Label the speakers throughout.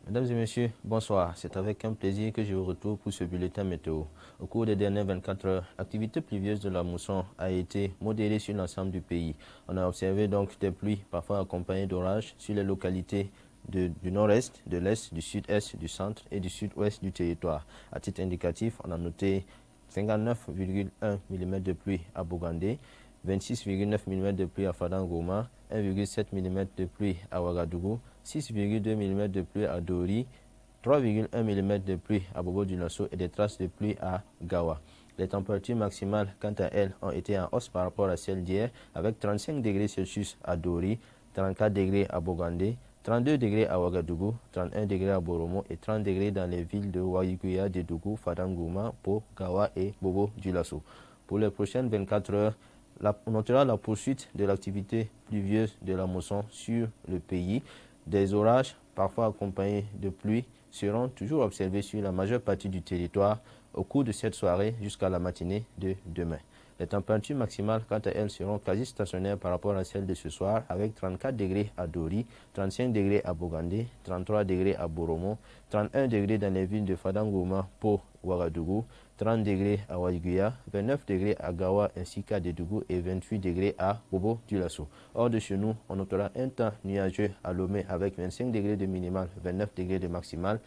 Speaker 1: Mesdames et messieurs, bonsoir. C'est avec un plaisir que je vous retrouve pour ce bulletin météo. Au cours des dernières 24 heures, l'activité pluvieuse de la mousson a été modérée sur l'ensemble du pays. On a observé donc des pluies parfois accompagnées d'orages sur les localités du nord-est, de l'est, du sud-est, du centre et du sud-ouest du territoire. À titre indicatif, on a noté 59,1 mm de pluie à Bogandé, 26,9 mm de pluie à Fadangoma, 1,7 mm de pluie à Ouagadougou, 6,2 mm de pluie à Dori, 3,1 mm de pluie à Bobo-Dioulasso et des traces de pluie à Gawa. Les températures maximales, quant à elles, ont été en hausse par rapport à celles d'hier, avec 35 degrés Celsius à Dori, 34 degrés à Bogandé, 32 degrés à Ouagadougou, 31 degrés à Boromo et 30 degrés dans les villes de Waiguya, Dédougou, Fadangoma, Po, Gawa et Bobo-Dioulasso. Pour les prochaines 24 heures, on notera la poursuite de l'activité pluvieuse de la mousson sur le pays. Des orages, parfois accompagnés de pluie, seront toujours observés sur la majeure partie du territoire au cours de cette soirée jusqu'à la matinée de demain. Les températures maximales, quant à elles, seront quasi stationnaires par rapport à celles de ce soir, avec 34 degrés à Dori, 35 degrés à Bogandé, 33 degrés à Boromo, 31 degrés dans les villes de Fadangoma, Po, Ouagadougou, 30 degrés à Waiguya, 29 degrés à Gawa ainsi qu'à Dédougou et 28 degrés à Bobo-Dioulasso. Hors de chez nous, on notera un temps nuageux à Lomé avec 25 degrés de minimal, 29 degrés de maximal.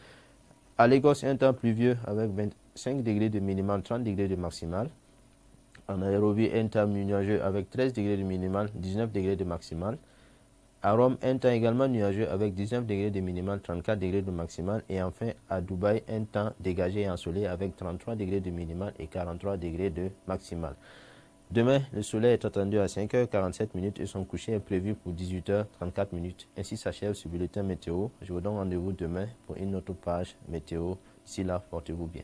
Speaker 1: À Lagos, un temps pluvieux avec 25 degrés de minimal, 30 degrés de maximal. En Nairobi, un temps nuageux avec 13 degrés de minimal, 19 degrés de maximal. À Rome, un temps également nuageux avec 19 degrés de minimal, 34 degrés de maximal. Et enfin, à Dubaï, un temps dégagé et ensoleillé avec 33 degrés de minimal et 43 degrés de maximal. Demain, le soleil est attendu à 5h47 et son coucher est prévu pour 18h34. Ainsi s'achève ce bulletin météo. Je vous donne rendez-vous demain pour une autre page météo. D'ici là, portez-vous bien.